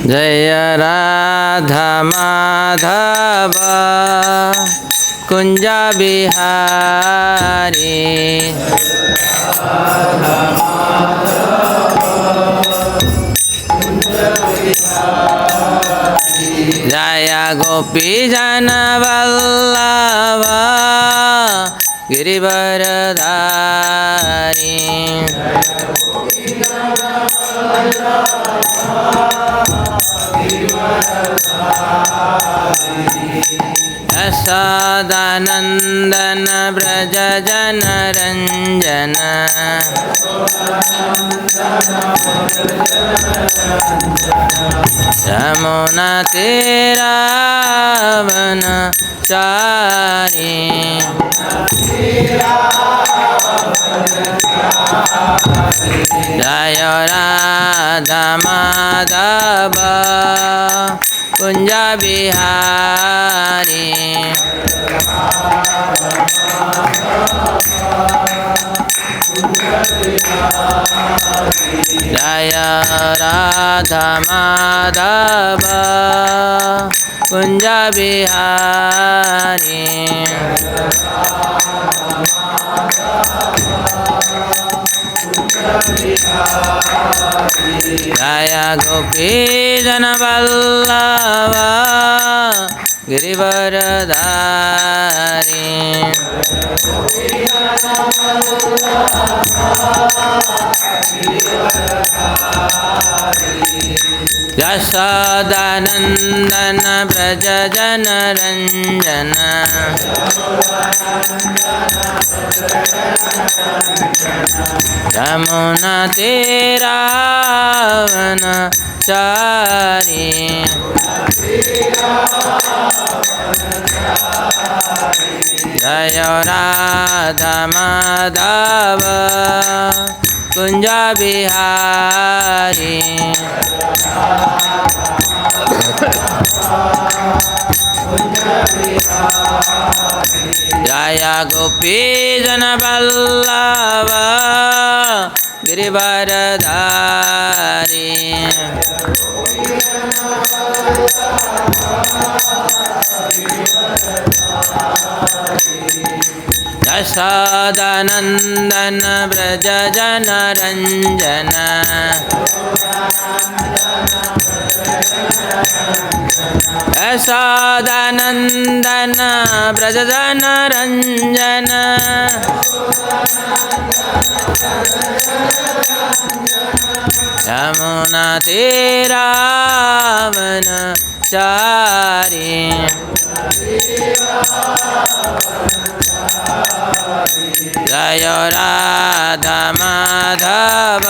जय राधा माधव कुंज बिहारी जय गोपी जन वल्लभ गिरिवरधारी यशोदानंदन ब्रज जन रंजन यमुना तीरावन चारी जय राधा माधव कुंज बिहारी जय राधा माधव कुंज बिहारी जय गोपी जन वल्लभ गिरिवरधारी यशोदानंदन ब्रज जन रंजन यमुना तीरावन चारी जय राधा माधव कुंज बिहारी जय गोपी जन वल्लभ गिरिवरधारी यशोदानंदन ब्रज जन रंजन यशोदानंदन ब्रज जन रंजन यमुना तीरावन चारी जय राधा माधव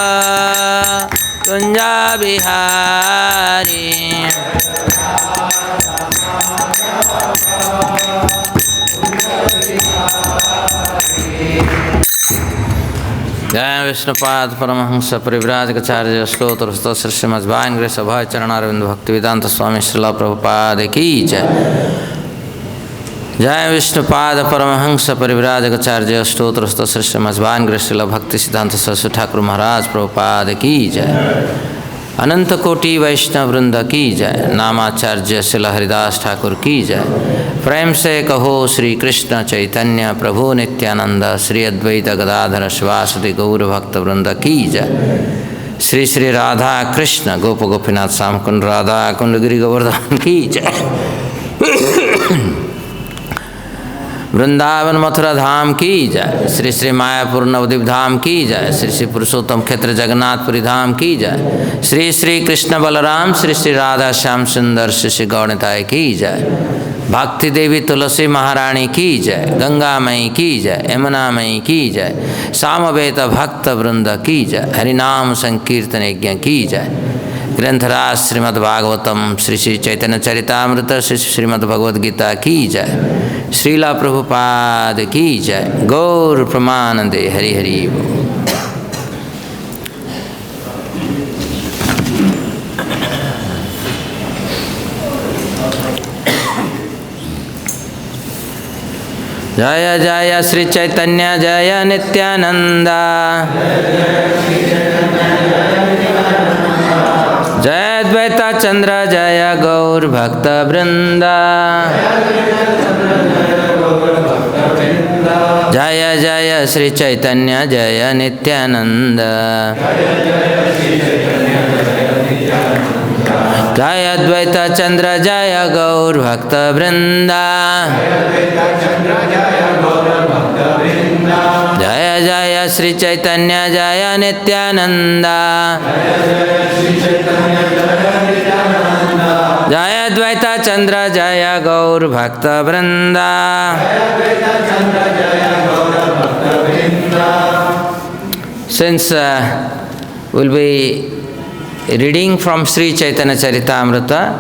कुंज बिहारी जय विष्णुपाद परमहंस परिव्राजकाचार्य स्तोत्र स्तोत्र श्रीमद्भागवत सभा चरणारविंद भक्तिवेदांत स्वामी श्रीला प्रभुपाद की जय। जय विष्णुपाद परमहंस परिव्राजकाचार्य स्तोत्र स्तोत्र श्रीमद्भागवत श्रीला भक्ति सिद्धांत सरस्वती ठाकुर महाराज प्रभुपाद की जय। अनंत कोटि वैष्णव वृंद की जय। नामाचार्य श्रील हरिदास ठाकुर की जय। प्रेम से कहो श्री कृष्ण चैतन्य प्रभु नित्यानंद श्री अद्वैत गदाधर शिवासदि गौर भक्त वृंद की जय। श्री श्री राधा कृष्ण गोप गोपीनाथ श्याम कुंड राधा कुंड गिरि गोवर्धन की जय। वृंदावन मथुरा धाम की जय। श्री श्री मायापुर नवद्वीप धाम की जय। श्री श्री पुरुषोत्तम क्षेत्र जगन्नाथपुरी धाम की जय। श्री श्री कृष्ण बलराम श्री श्री राधा श्याम सुंदर श्री श्री गौणताय की जय। भक्ति देवी तुलसी महारानी की जय। गंगा मई की जय। यमुना मई की जय। सामवेद भक्त वृंद की जय। हरिनाम संकीर्तन यज्ञ की जय। ग्रंथराज श्रीमद्भागवतम श्री श्री चैतन्य चरितामृत श्री श्रीमद्भगवद्गीता की जय। श्रीला प्रभुपाद की जय। गौर प्रमानंदे हरि हरि बोल। जय जय श्री चैतन्य जय नित्यानंद जय अद्वैत Advaita Chandra Jaya Gaur Bhakta Vrinda. Jaya Jaya Sri Chaitanya Jaya Nityananda. Jaya Advaita Chandra Jaya Gaur Bhakta Vrinda. Jaya Jaya Sri Chaitanya Jaya Nityananda. Jaya Advaita Chandra Jaya Gaur Bhakta Vrinda. Since we'll be reading from Sri Chaitanya Charitamrita,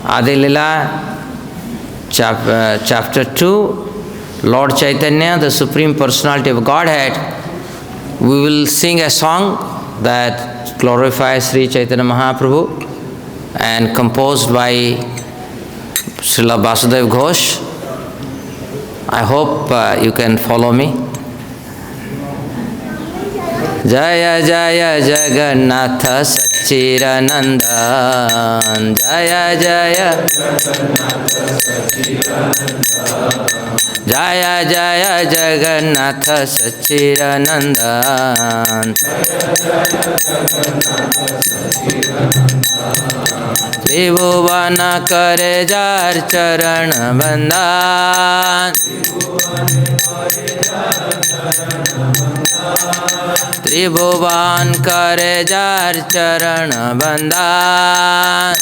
Adi Lila, chapter 2, Lord Chaitanya, the Supreme Personality of Godhead, we will sing a song that glorifies Sri Chaitanya Mahaprabhu and composed by Srila Vasudeva Ghosh. I hope you can follow me. Jaya Jaya Jagannatha Sachiranandan. Jaya Jaya Jaya Jaya Jagannatha Sachiranandan. Tribhuvana kare jar charan bandhan. Tribhuvan kare jar charan bandhan.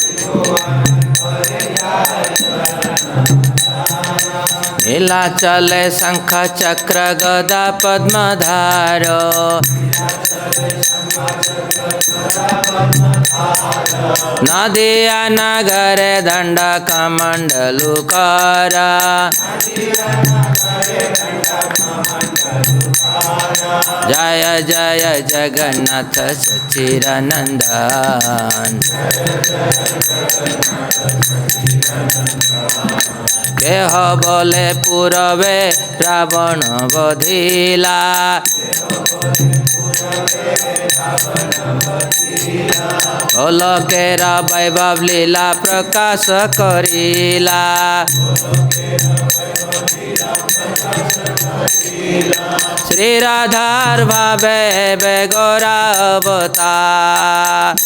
Nilachale sankha chakra gada padma dharo. Nadiya nagare danda kamandalukara. Jaya Jaya Jagannatha Sachiranandan. Keha bole purave Ravana bodhila. Olokera vaibhav lila prakāśa karila. Shri Radhar bhave begora avatar.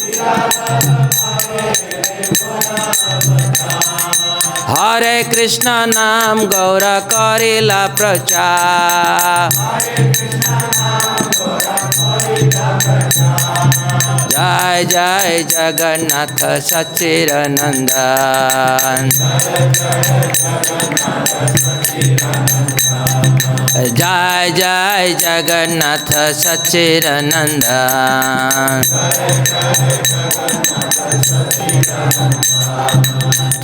Hare Krishna naam gaura karila prachar. Jai Jai Jagannatha Sachiranandan. Jai Jai Jagannatha Sachiranandan.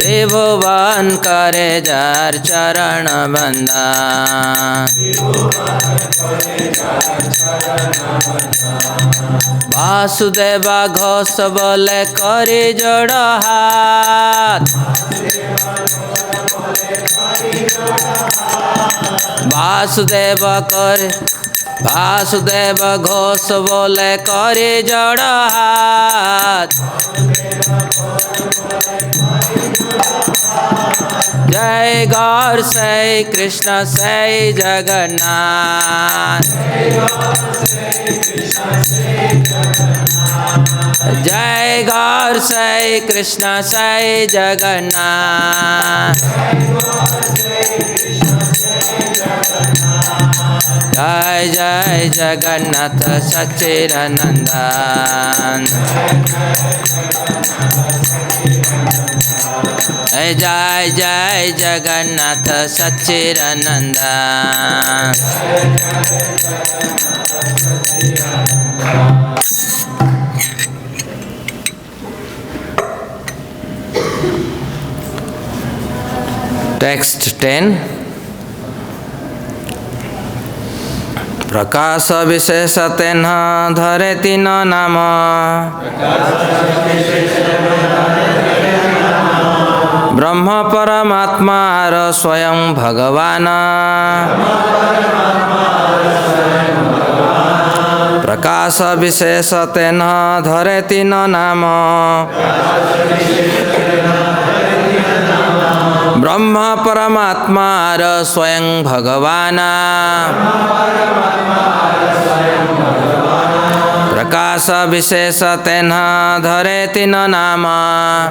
Tribhuvan kare jar charan bandhan. Vasudeva Ghosh bole kari joda hath. Vasudeva Ghosh bole kari joda hath. Jai Gaur Sai Krishna Sai Jagannath. Jai Gaur Sai Krishna Sai Jagannath. Jai Jai Jagannath Sachiranandan. Jai Jai Jagannath Sachiranandan. Text 10. prakāśa-viśeṣe teṅha dhare nāma. Brahma Paramātmā svayaṁ-bhagavān. prakāśa-viśeṣe teṅha dhareti nāma brahma Paramātmā svayaṁ-bhagavān prakāśa-viśeṣe teṅha dhareti nāma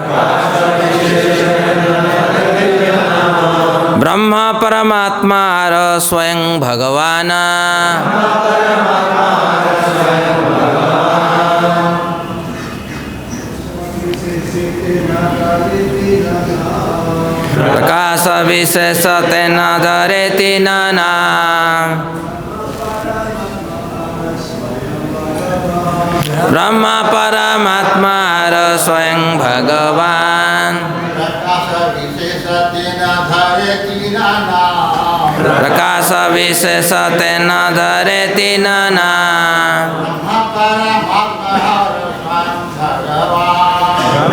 brahma Paramātmā svayaṁ-bhagavān prakāśa-viśeṣe teṅha dhareti nāma brahma Paramātmā svayaṁ-bhagavān prakāśa-viśeṣe teṅha dhareti nāma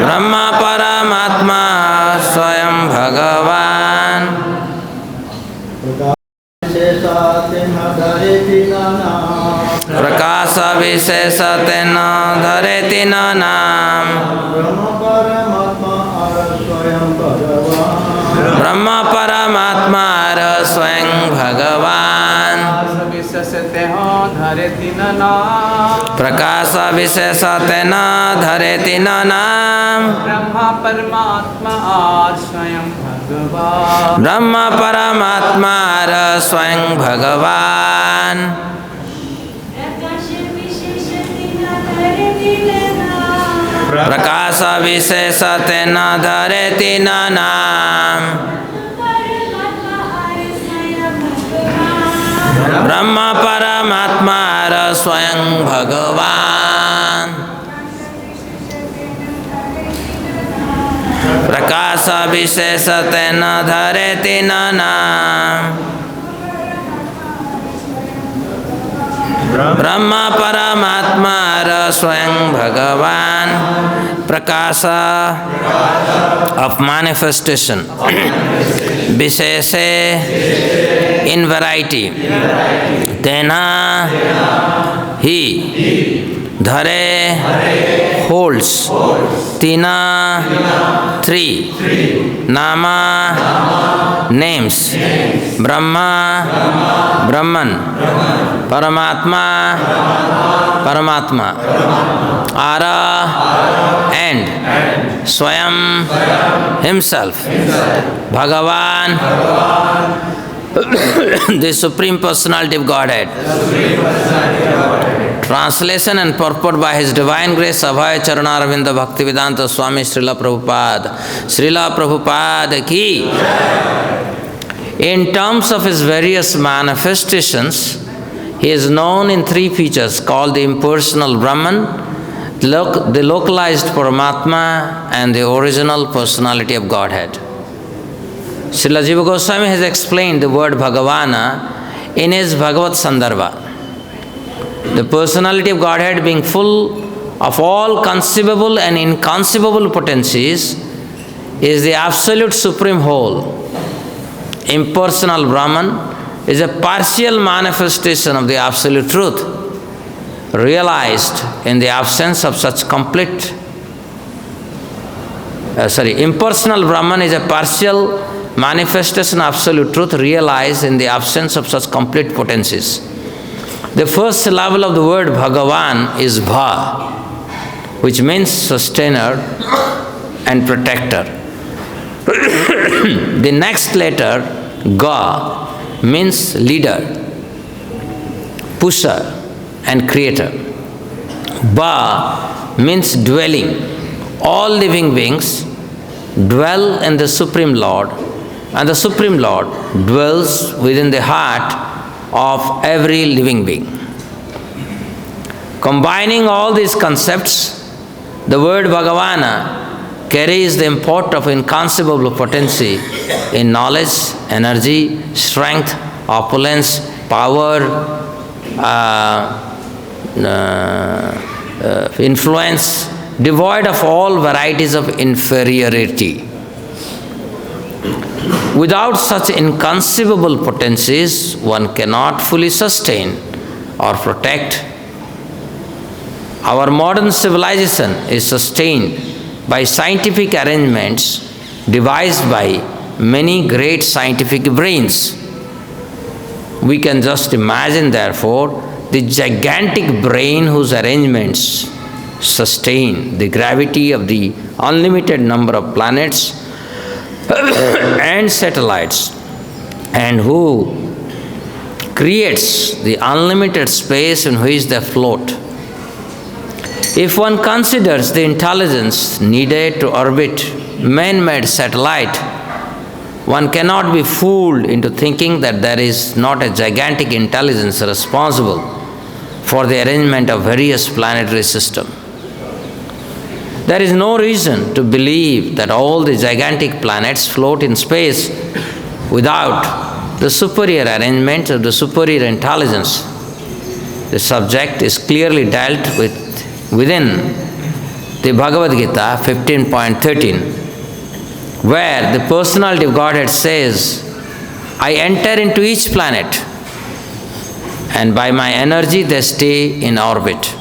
brahma Paramātmā svayaṁ-bhagavān prakāśa-viśeṣe teṅha dhareti nāma brahma Paramātmā svayaṁ-bhagavān prakāśa-viśeṣe teṅha dhareti nāma brahma Paramātmā svayaṁ-bhagavān prakāśa-viśeṣe teṅha dhareti nāma brahma Paramātmā svayaṁ-bhagavān prakāśa-viśeṣe teṅha dhareti nāma brahma Paramātmā svayaṁ-bhagavān prakāśa of manifestation viṣeṣe in variety teṅha he dhare holds tīna three nāma names brahma Brahman Paramātmā Paramātmā Ara and Swayam himself Bhagavan the Supreme Personality of Godhead. Translation and purport by His Divine Grace Abhay Charanaravinda Bhaktivedanta Swami Śrīla Prabhupada. Śrīla Prabhupada ki. In terms of His various manifestations, He is known in three features called the Impersonal Brahman, the localized Paramātmā and the original Personality of Godhead. Śrīla Jīva Gosvāmī has explained the word Bhagavana in his Bhagavad-sandarbha. The personality of Godhead being full of all conceivable and inconceivable potencies is the absolute supreme whole. Impersonal Brahman is a partial manifestation of the absolute truth, realized in the absence of such complete Impersonal Brahman is a partial manifestation of absolute truth realized in the absence of such complete potencies. The first syllable of the word Bhagavan is Bha, which means sustainer and protector. The next letter, Ga, means leader, pusher and creator. Ba means dwelling. All living beings dwell in the Supreme Lord, and the Supreme Lord dwells within the heart of every living being. Combining all these concepts, the word Bhagavana carries the import of inconceivable potency in knowledge, energy, strength, opulence, power, influence, devoid of all varieties of inferiority. Without such inconceivable potencies, one cannot fully sustain or protect Our modern civilization is sustained by scientific arrangements devised by many great scientific brains. We can just imagine, therefore, the gigantic brain whose arrangements sustain the gravity of the unlimited number of planets and satellites, and who creates the unlimited space in which they float. If one considers the intelligence needed to orbit man-made satellite, one cannot be fooled into thinking that there is not a gigantic intelligence responsible for the arrangement of various planetary systems. There is no reason to believe that all the gigantic planets float in space without the superior arrangement of the superior intelligence. The subject is clearly dealt with within the Bhagavad-gītā 15.13, where the personality of Godhead says, I enter into each planet, and by my energy they stay in orbit.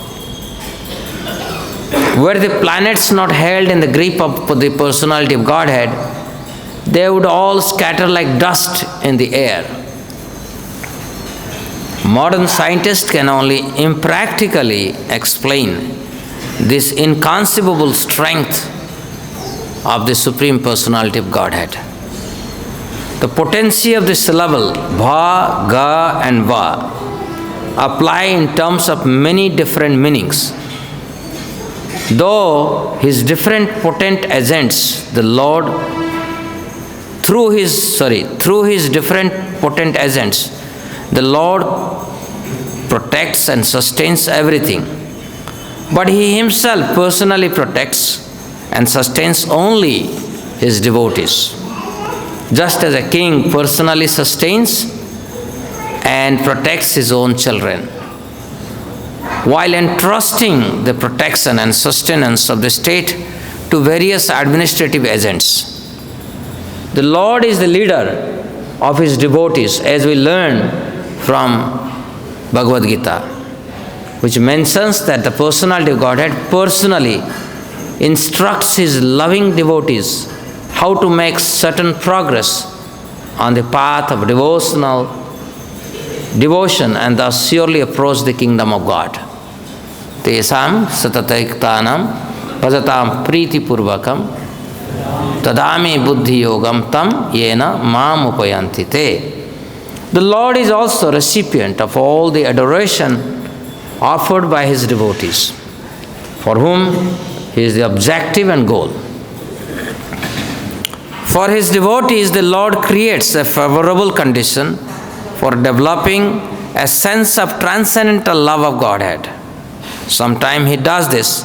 Were the planets not held in the grip of the personality of Godhead, they would all scatter like dust in the air. Modern scientists can only impractically explain this inconceivable strength of the Supreme Personality of Godhead. The potency of the syllable bha, ga and va apply in terms of many different meanings. Though his different potent agents, the Lord, through his different potent agents, the Lord protects and sustains everything. But he himself personally protects and sustains only his devotees, just as a king personally sustains and protects his own children, while entrusting the protection and sustenance of the state to various administrative agents. The Lord is the leader of his devotees, as we learn from Bhagavad-gītā, which mentions that the personality of Godhead personally instructs his loving devotees how to make certain progress on the path of devotion and thus surely approach the kingdom of God. Tesam satataiktanam bhajatam priti purvakam tadami buddhi yogam tam yena mam upayanti te. The Lord is also recipient of all the adoration offered by his devotees, for whom he is the objective and goal. For his devotees, the Lord creates a favorable condition for developing a sense of transcendental love of Godhead. Sometimes he does this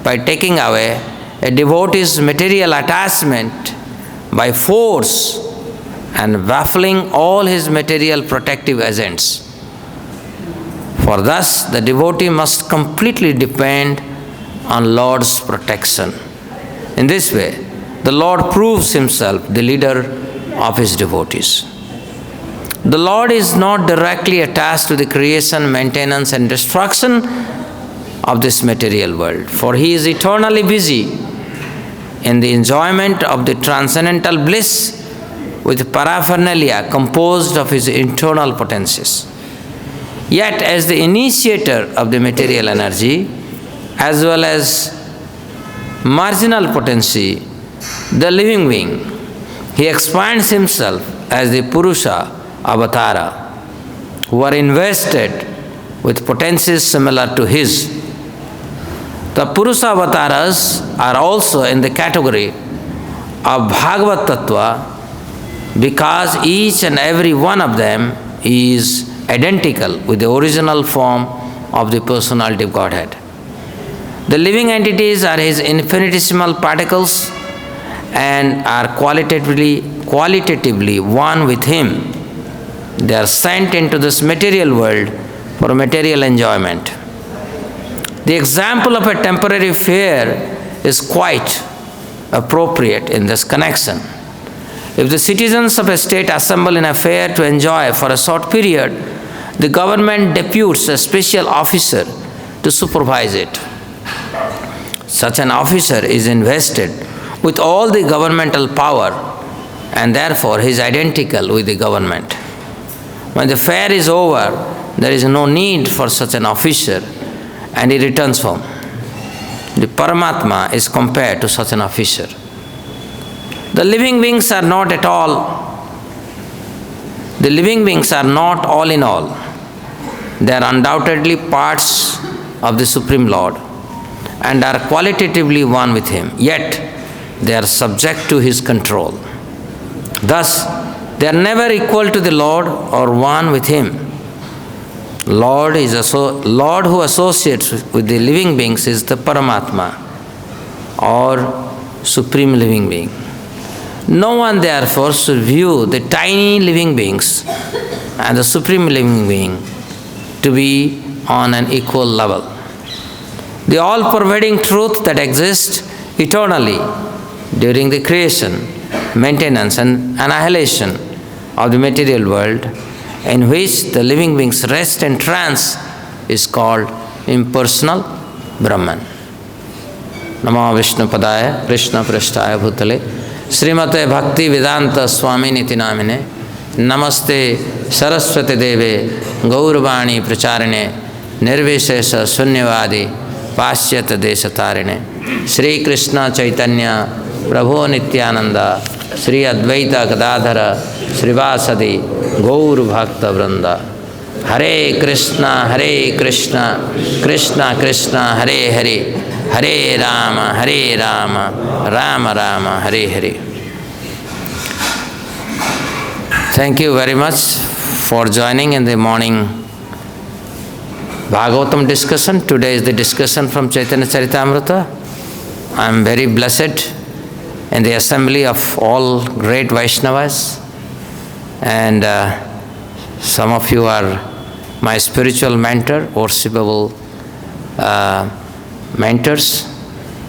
by taking away a devotee's material attachment by force and baffling all his material protective agents. For thus the devotee must completely depend on Lord's protection. In this way, the Lord proves himself the leader of his devotees. The Lord is not directly attached to the creation, maintenance and destruction of this material world, for he is eternally busy in the enjoyment of the transcendental bliss with paraphernalia composed of his internal potencies. Yet as the initiator of the material energy, as well as marginal potency, the living being, he expands himself as the Purusha Avatara, who are invested with potencies similar to his. The Purusha Avataras are also in the category of Bhagavat Tattva because each and every one of them is identical with the original form of the Personality of Godhead. The living entities are his infinitesimal particles and are qualitatively one with him. They are sent into this material world for material enjoyment. The example of a temporary fair is quite appropriate in this connection. If the citizens of a state assemble in a fair to enjoy for a short period, the government deputes a special officer to supervise it. such an officer is invested with all the governmental power, and therefore he is identical with the government. When the fair is over, there is no need for such an officer, and he returns home. The Paramātmā is compared to such an officer. The living beings are not at all. The living beings are not all in all. They are undoubtedly parts of the Supreme Lord and are qualitatively one with Him, yet they are subject to His control. Thus, they are never equal to the Lord or one with Him. Lord who associates with the living beings is the Paramātmā, or Supreme Living Being. No one therefore should view the tiny living beings and the Supreme Living Being to be on an equal level. The all-pervading truth that exists eternally during the creation, maintenance and annihilation of the material world, in which the living beings rest in trance, is called Impersonal Brahman. Namo Vishnu Padaya Krishna Prasthaya Bhutale Srimate Bhakti Vedanta Swami Niti Namine Namaste Saraswati Deve Gaurvani Pracharine Nirvishesha Sunyavadi Pasyat Deshatarine Sri Krishna Chaitanya Prabhu Nityananda Sri Advaita Gadadhara Srivasadi Gaur Bhakta Vranda. Hare Krishna, Krishna Krishna, Hare Hare, Hare Rama, Rama Rama, Hare Hare. Thank you very much for joining in the morning Bhagavatam discussion. Today is the discussion from Chaitanya Charitamrita. I am very blessed in the assembly of all great Vaishnavas, and some of you are my spiritual mentor, worshipable mentors.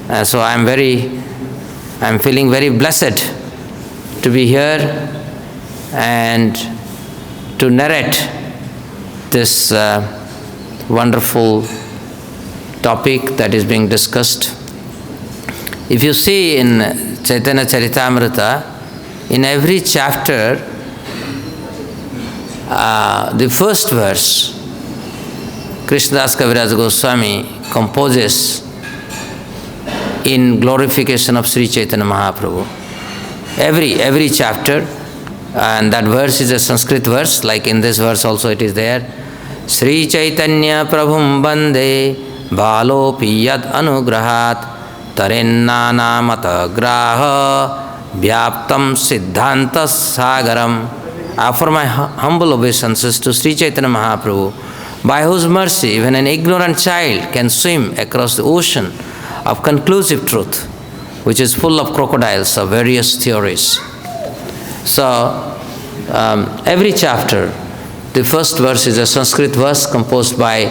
And so I am feeling very blessed to be here and to narrate this wonderful topic that is being discussed. If you see in Chaitanya Charitamrita, in every chapter, the first verse, Krishnadas Kaviraj Goswami composes in glorification of Sri Chaitanya Mahaprabhu. Every chapter, and that verse is a Sanskrit verse, like in this verse also it is there. Sri Chaitanya Prabhum Bande Balopi Yad Anugrahat Tarenna Namata Graha Vyaptam Siddhanta Sagaram. I offer my humble obeisances to Sri Chaitanya Mahaprabhu, by whose mercy even an ignorant child can swim across the ocean of conclusive truth, which is full of crocodiles of various theories. So, every chapter, the first verse is a Sanskrit verse composed by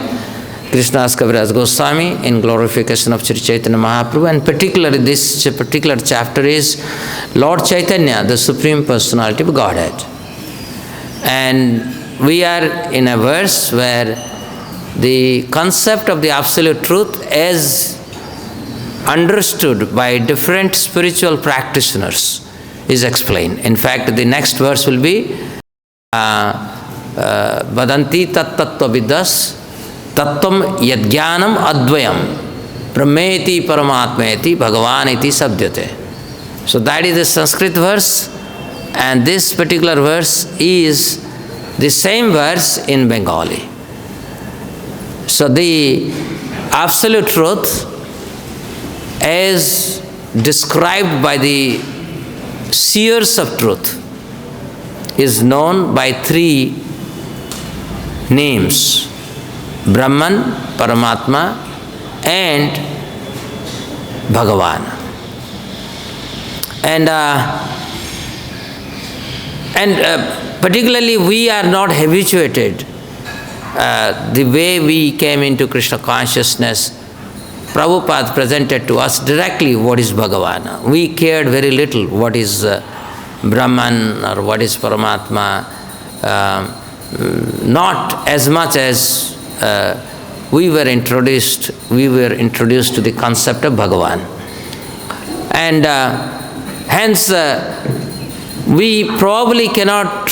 Krishnadas Kaviraj Goswami in glorification of Sri Chaitanya Mahaprabhu, and particularly this particular chapter is Lord Chaitanya, the Supreme Personality of Godhead. And we are in a verse where the concept of the absolute truth is understood by different spiritual practitioners is explained. In fact, the next verse will be Vadanti tat tattva vidas tattvam yadjnanam advayam brahmeti paramātmēti bhagavāniti sabdyate. So that is the Sanskrit verse, and this particular verse is the same verse in Bengali. So the absolute truth is described by the seers of truth is known by three names: Brahman, Paramātmā, and Bhagavan. And particularly we are not habituated the way we came into Krishna consciousness. Prabhupada presented to us directly what is Bhagavan. We cared very little what is Brahman or what is Paramātmā, not as much as we were introduced to the concept of Bhagavan. And hence we probably cannot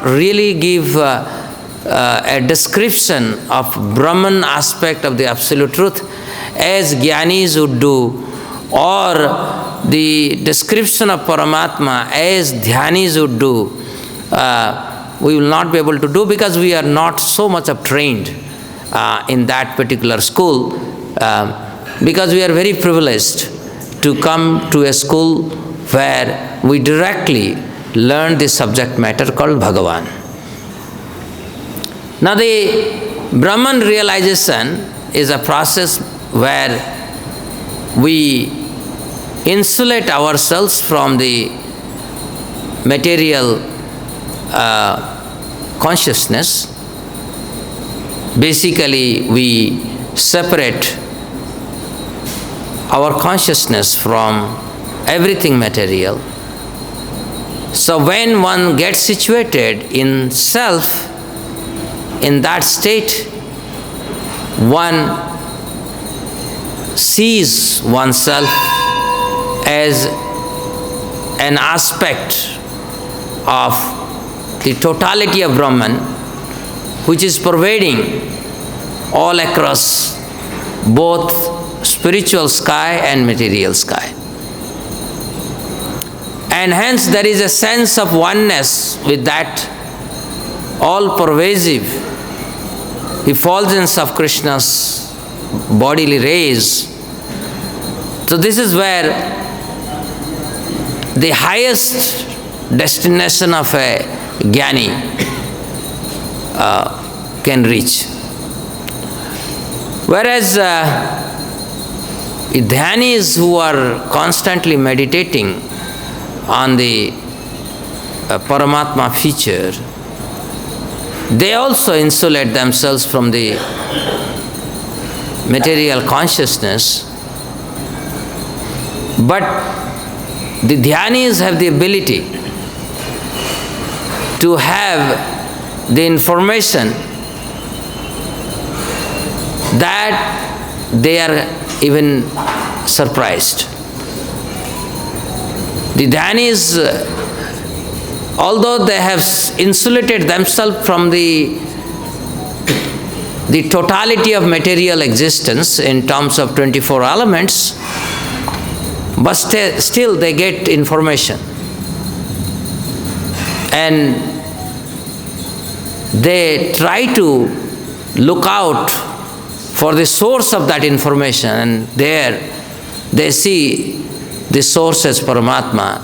really give a description of Brahman aspect of the Absolute Truth as Jnanis would do, or the description of Paramātmā as Dhyanis would do. We will not be able to do because we are not so much trained in that particular school, because we are very privileged to come to a school where we directly learn the subject matter called Bhagavan. Now the Brahman realization is a process where we insulate ourselves from the material consciousness. Basically, we separate our consciousness from everything material. So when one gets situated in self, in that state, one sees oneself as an aspect of the totality of Brahman, which is pervading all across both spiritual sky and material sky. And hence there is a sense of oneness with that all-pervasive effulgence of Krishna's bodily rays. So this is where the highest destination of a Jnani can reach. Whereas Dhyanis who are constantly meditating on the Paramātmā feature, they also insulate themselves from the material consciousness. But the Dhyanis have the ability to have the information that they are even surprised. The Dhyanis, although they have insulated themselves from the totality of material existence in terms of 24 elements, but still they get information. And they try to look out for the source of that information, and there they see the source as Paramātmā,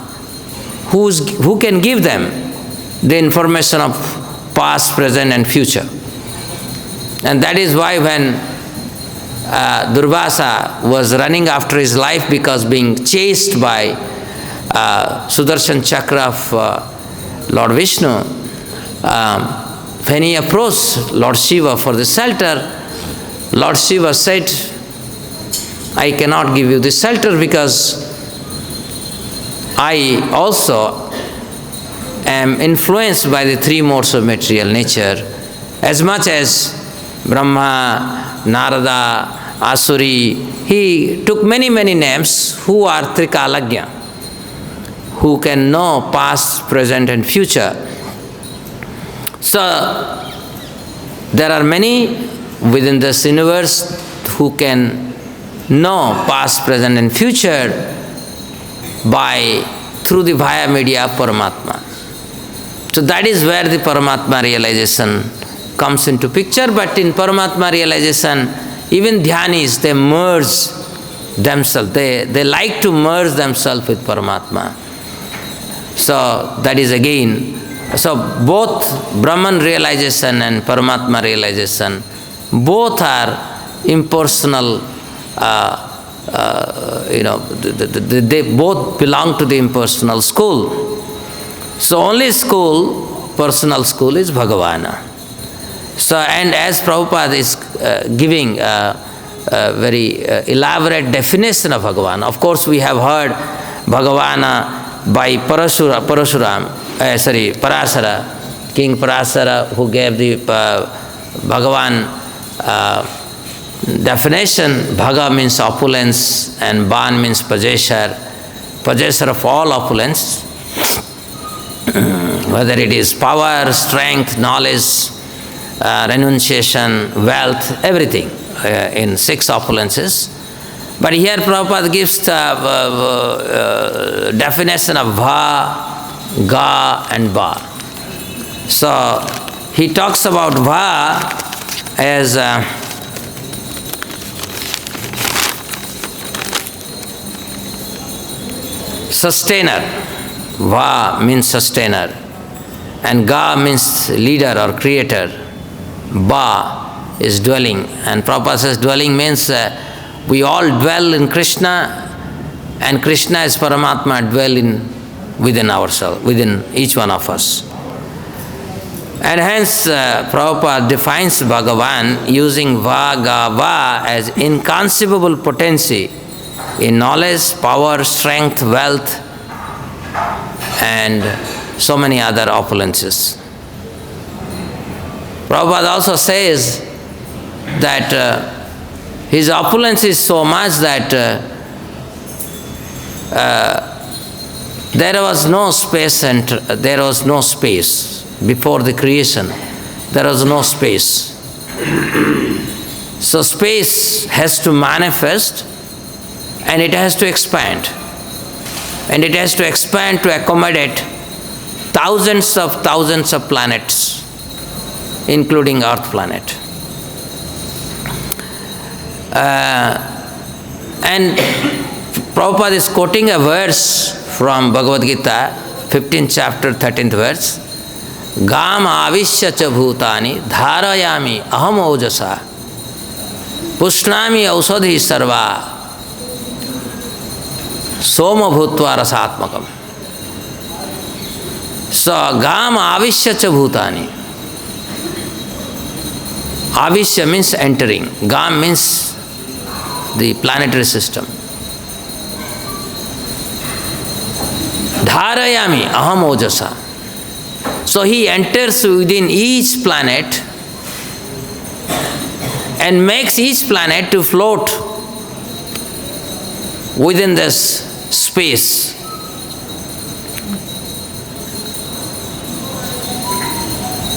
who can give them the information of past, present and future. And that is why when Durvasa was running after his life because being chased by Sudarshan Chakra of Lord Vishnu, when he approached Lord Shiva for the shelter, Lord Shiva said, I cannot give you this shelter because I also am influenced by the three modes of material nature, as much as Brahma, Narada, Asuri. He took many names who are Trikalagya, who can know past, present and future. So there are many within this universe who can know past, present and future through the via media of Paramātmā. So that is where the Paramātmā realization comes into picture. But in Paramātmā realization, even Dhyanis, they merge themselves. They like to merge themselves with Paramātmā. So that is again, so both Brahman realization and Paramātmā realization, both are impersonal, they both belong to the impersonal school. So only school, personal school is Bhagavana. So, and as Prabhupada is giving a very elaborate definition of Bhagavan. Of course, we have heard Bhagavana by Parasara, King Parasara, who gave the Bhagavan definition, Bhaga means opulence and Ban means possessor of all opulence. Whether it is power, strength, knowledge, renunciation, wealth, everything in 6 opulences. But here Prabhupada gives the definition of Va, Ga and Ba. So he talks about Va as sustainer. Va means sustainer. And Ga means leader or creator. Ba is dwelling. And Prabhupada says dwelling means we all dwell in Krishna, and Krishna is Paramātmā dwell within ourselves, within each one of us. And hence Prabhupada defines Bhagavan using Va as inconceivable potency in knowledge, power, strength, wealth, and so many other opulences. Prabhupada also says that his opulence is so much that there was no space and there was no space before the creation. There was no space. So space has to manifest and it has to expand. And it has to expand to accommodate thousands of planets, including Earth planet. And Prabhupada is quoting a verse from Bhagavad-gītā, 15th chapter, 13th verse. Gam avishya cha bhutani dharayami aham ojasa pushnami ausadhi sarva soma bhutva rasatmakam. So, gam avishya cha bhutani. Avishya means entering. Gam means the planetary system. Dharayami aham ojasa. So he enters within each planet and makes each planet to float within this space.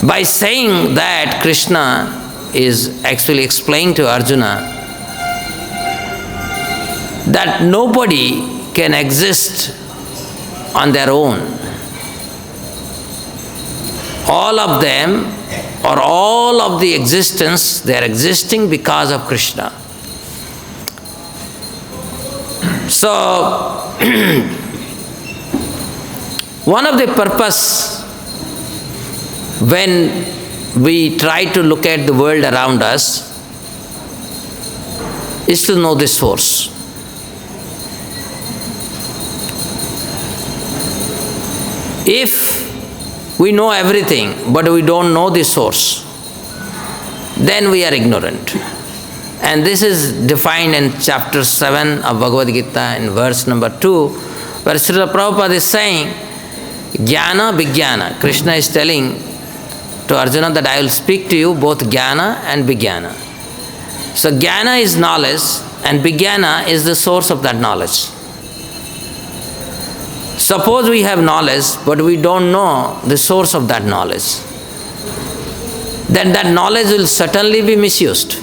By saying that, Krishna is actually explaining to Arjuna that nobody can exist on their own. All of them, or all of the existence, they are existing because of Krishna. So, one of the purpose when we try to look at the world around us is to know the source. If we know everything, but we don't know the source, then we are ignorant. And this is defined in chapter 7 of Bhagavad-gītā in verse number 2, where Śrīla Prabhupada is saying, Jnana Vijnana. Krishna is telling to Arjuna that I will speak to you both Jnana and Vijnana. So Jnana is knowledge and Vijnana is the source of that knowledge. Suppose we have knowledge, but we don't know the source of that knowledge, then that knowledge will certainly be misused.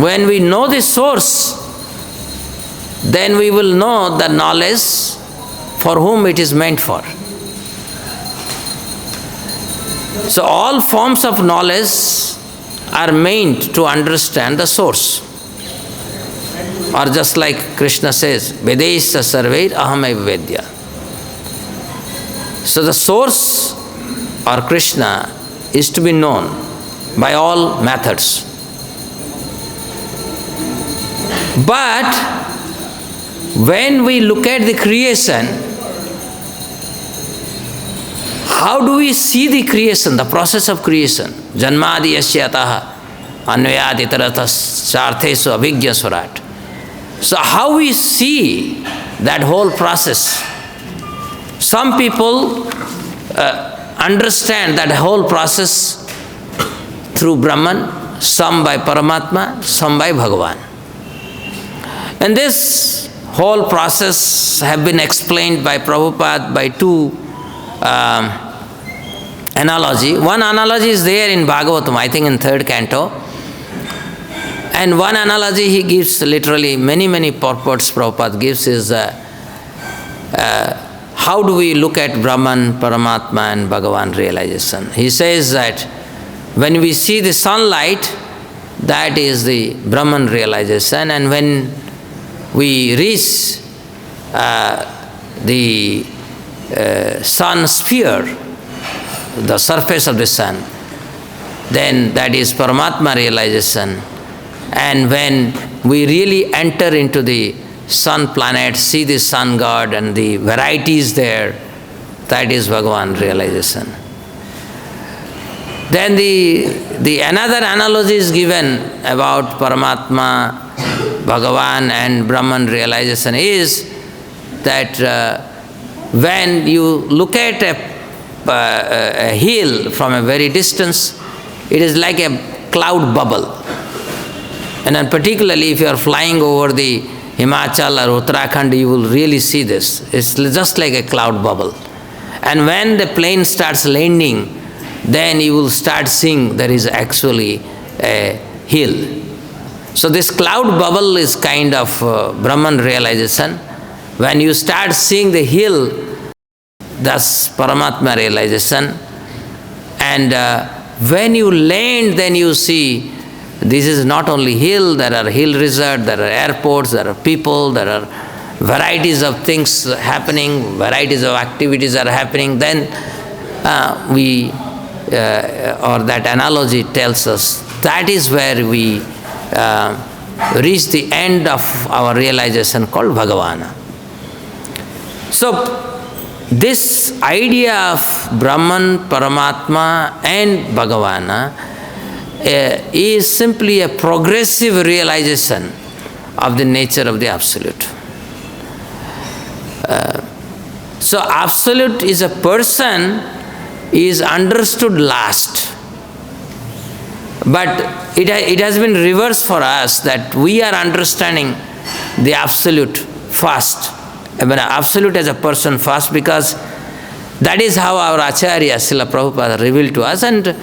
When we know the source, then we will know the knowledge for whom it is meant for. So all forms of knowledge are meant to understand the source. Or just like Krishna says, Vedesya sarvair ahamaiva vedya. So the source or Krishna is to be known by all methods. But when we look at the creation, how do we see the creation, the process of creation? Janmadi yasyataha anvayadi taratas charthesu abhigya swarat. So how we see that whole process? Some people understand that whole process through Brahman, some by Paramātmā, some by Bhagavan. And this whole process have been explained by Prabhupada by two analogy. One analogy is there in Bhagavatam, I think in 3rd canto. And one analogy he gives, literally many purports Prabhupada gives, is how do we look at Brahman, Paramātmā and Bhagavan realization. He says that when we see the sunlight, that is the Brahman realization, and when we reach the sun sphere, the surface of the sun, then that is Paramātmā realization. And when we really enter into the sun planet, see the sun god and the varieties there, that is Bhagavan realization. Then the another analogy is given about Paramātmā, Bhagavan and Brahman realization is that when you look at a hill from a very distance, it is like a cloud bubble. And then particularly if you are flying over the Himachal or Uttarakhand, you will really see this. It's just like a cloud bubble. And when the plane starts landing, then you will start seeing there is actually a hill. So this cloud bubble is kind of Brahman realization. When you start seeing the hill, that's Paramātmā realization. And when you land, then you see this is not only hill, there are hill resorts, there are airports, there are people, there are varieties of things happening, varieties of activities are happening. Then or that analogy tells us that is where we reach the end of our realization called Bhagavan. So this idea of Brahman, Paramātmā and Bhagavan is simply a progressive realization of the nature of the Absolute. So Absolute is a person, is understood last. But it has been reversed for us that we are understanding the Absolute first. I mean, Absolute as a person first, because that is how our Acharya, Srila Prabhupada, revealed to us. And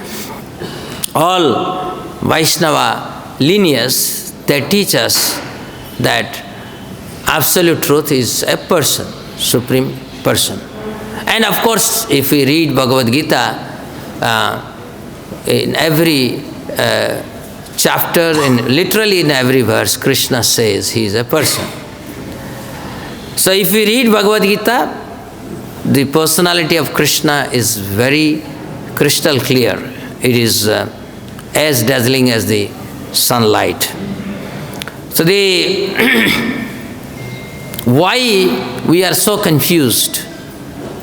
all Vaishnava lineages, they teach us that Absolute Truth is a person, Supreme Person. And of course, if we read Bhagavad-gītā, in every chapter, literally in every verse, Krishna says he is a person. So if we read Bhagavad-gītā, the personality of Krishna is very crystal clear. It is as dazzling as the sunlight. So why we are so confused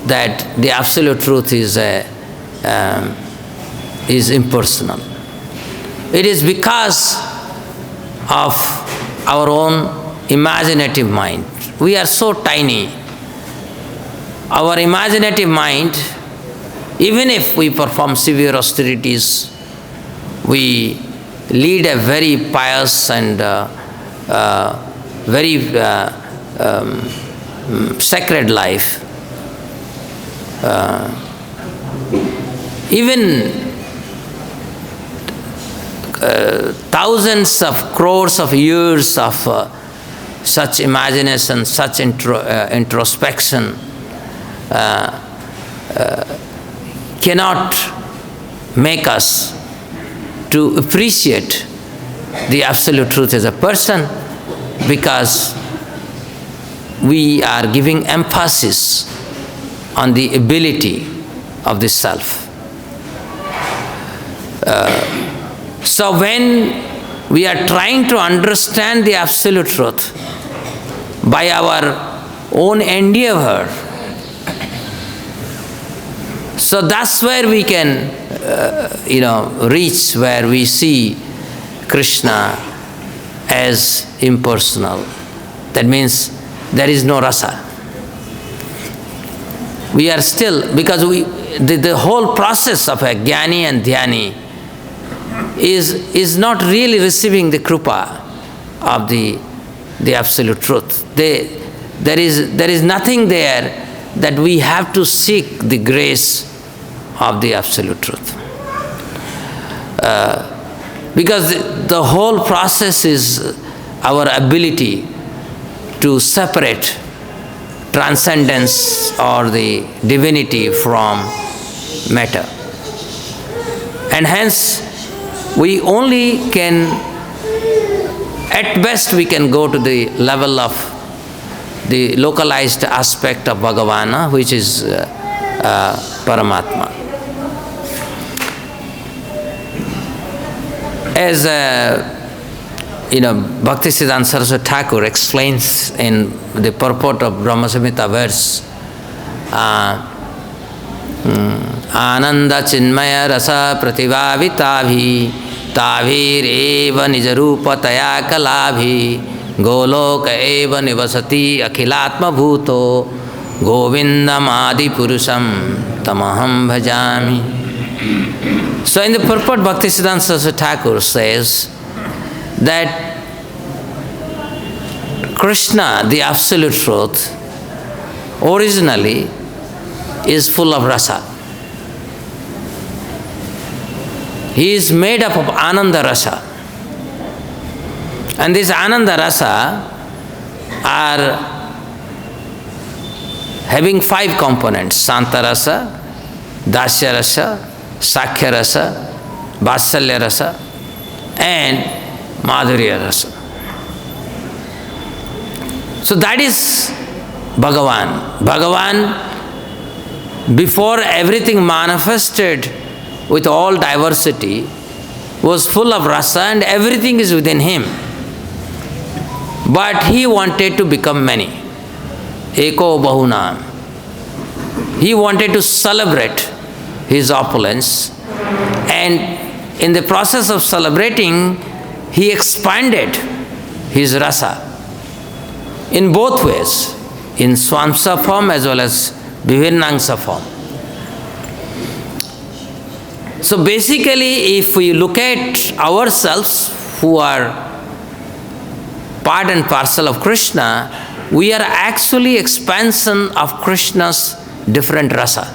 that the Absolute Truth is impersonal? It is because of our own imaginative mind. We are so tiny. Our imaginative mind, even if we perform severe austerities, we lead a very pious and very sacred life. Even thousands of crores of years of such imagination, such introspection cannot make us to appreciate the Absolute Truth as a person, because we are giving emphasis on the ability of the self. So when we are trying to understand the Absolute Truth by our own endeavor, so that's where we can reach where we see Krishna as impersonal. That means there is no rasa. We are still, because the whole process of a jnani and dhyani is not really receiving the krupa of the absolute truth. There is nothing there that we have to seek the grace of the absolute truth. Because the whole process is our ability to separate transcendence or the divinity from matter. And hence, we only can, at best we can go to the level of the localized aspect of Bhagavan, which is Paramātmā. As Bhaktisiddhanta Saraswati Thakur explains in the purport of Brahma Samhita verse, Ananda Chinmaya Rasa Prativavitavhi Tavir Eva Nijarupataya Kalabhi Goloka Eva Nivasati Akhilatma Bhuto Govindam Adi Purusham Tamaham Bhajami. So in the purport, Bhaktisiddhanta Saraswati Thakur says that Krishna, the absolute truth, originally is full of rasa. He is made up of Ananda rasa. And these Ananda rasa are having 5 components: Santa rasa, Dasya rasa, Sakhya rasa, Vatsalya rasa, and Madhurya rasa. So that is Bhagavan. Bhagavan, before everything manifested with all diversity, was full of rasa and everything is within him. But he wanted to become many. Eko Bahunam. He wanted to celebrate his opulence, and in the process of celebrating, he expanded his rasa in both ways, in swamsa form as well as vivinnangsa form. So basically, if we look at ourselves who are part and parcel of Krishna, we are actually expansion of Krishna's different rasa.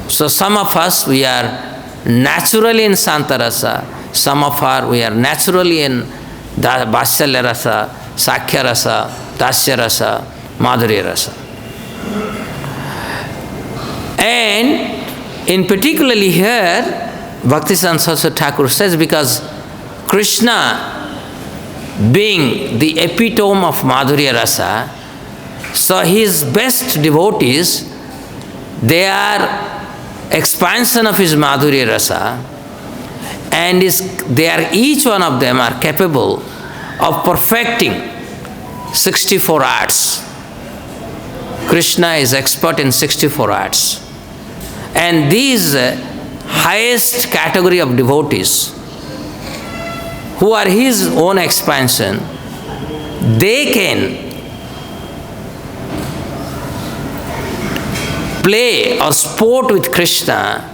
So some of us, we are naturally in Santa rasa, some of us, we are naturally in Vatsalya rasa, Sakhya rasa, Dasya rasa, Madhurya rasa. And in particularly here, Bhaktisiddhanta Saraswati Thakur says, because Krishna being the epitome of Madhurya rasa, so his best devotees, they are expansion of his Madhurya rasa, and each one of them are capable of perfecting 64 arts. Krishna is expert in 64 arts. And these highest category of devotees, who are his own expansion, they can play or sport with Krishna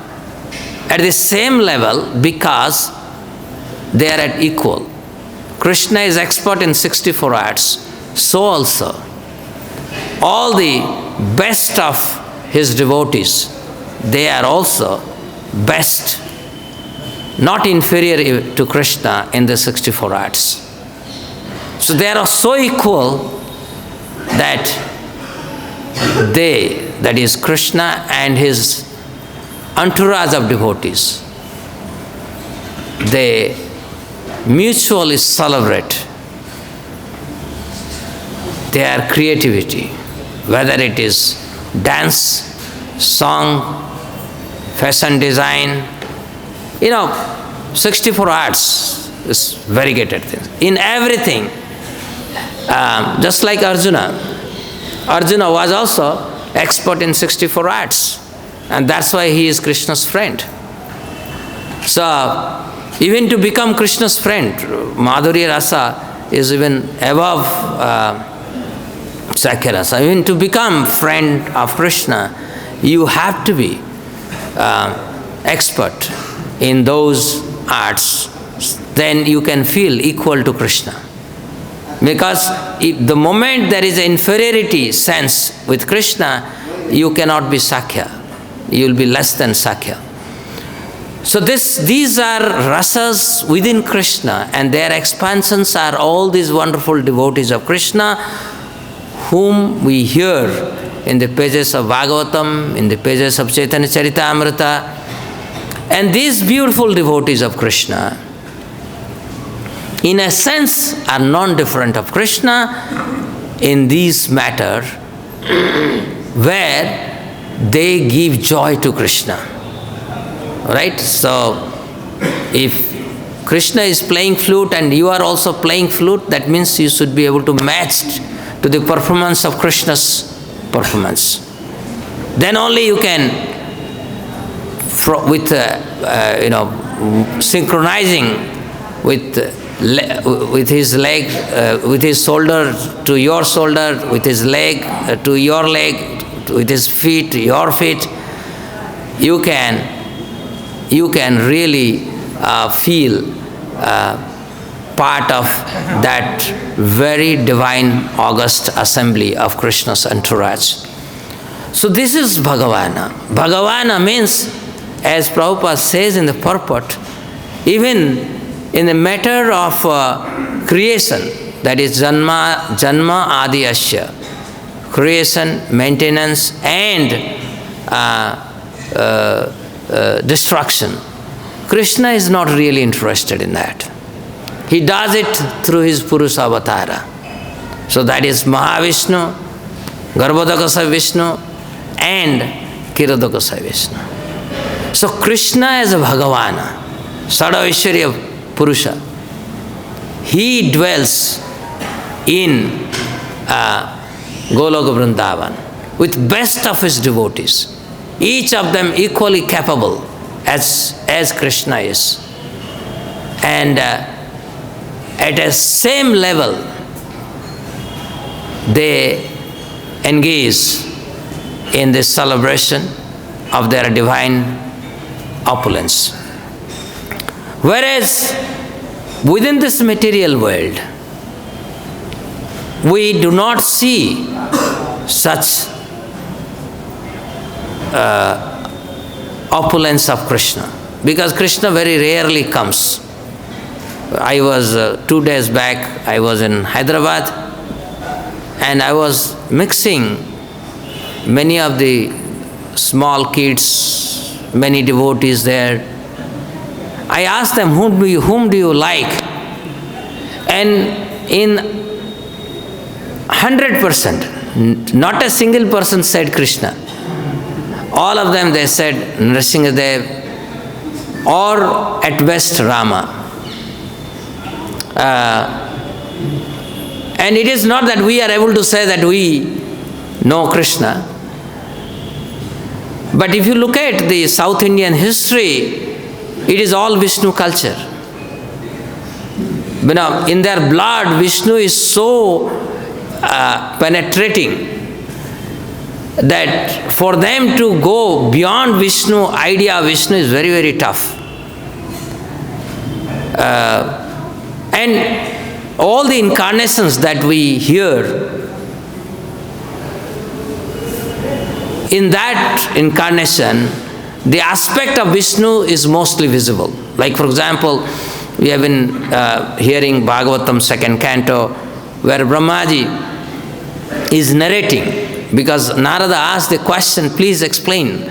at the same level because they are at equal. Krishna is expert in 64 arts, so also all the best of his devotees, they are also best, not inferior to Krishna in the 64 arts. So they are so equal that that is Krishna and his entourage of devotees, they mutually celebrate their creativity, whether it is dance, song, fashion design, 64 arts is variegated things. In everything, just like Arjuna. Arjuna was also expert in 64 arts, and that's why he is Krishna's friend. So, even to become Krishna's friend, Madhurya rasa is even above Sakhya rasa. Even to become friend of Krishna, you have to be expert in those arts, then you can feel equal to Krishna. Because the moment there is an inferiority sense with Krishna, you cannot be Sakhya. You will be less than Sakhya. So these are rasas within Krishna, and their expansions are all these wonderful devotees of Krishna whom we hear in the pages of Bhagavatam, in the pages of Chaitanya Charitamrita. And these beautiful devotees of Krishna, in a sense, are non-different of Krishna in this matter where they give joy to Krishna. Right? So, if Krishna is playing flute and you are also playing flute, that means you should be able to match to the performance of Krishna's performance. Then only you can, with synchronizing with his leg, with his shoulder to your shoulder, with his leg to your leg, with his feet to your feet, you can really feel part of that very divine, august assembly of Krishna's entourage. So this is Bhagavana. Bhagavana means, as Prabhupada says in the Purport, even in the matter of creation, that is janma adi asya, creation, maintenance and destruction, Krishna is not really interested in that. He does it through his Purusha avatara. So that is Mahavishnu, Garbhodakasa-Vishnu and Kirodakasa-Vishnu. So Krishna as a Bhagavana, Sadavishwarya Purusha, he dwells in Goloka Vrindavan with best of his devotees, each of them equally capable as Krishna is. And at a same level, they engage in this celebration of their divine opulence. Whereas within this material world, we do not see such opulence of Krishna, because Krishna very rarely comes. I was 2 days back, I was in Hyderabad, and I was mixing many of the small kids, many devotees there. I asked them, whom do you like? And in 100%, not a single person said Krishna. All of them, they said Nrsimhadev or at best Rama. And it is not that we are able to say that we know Krishna. But if you look at the South Indian history, it is all Vishnu culture. You know, in their blood, Vishnu is so penetrating that for them to go beyond Vishnu, idea of Vishnu is very, very tough. And all the incarnations that we hear, in that incarnation, the aspect of Vishnu is mostly visible. Like for example, we have been hearing Bhagavatam 2nd canto, where Brahmaji is narrating, because Narada asked the question, please explain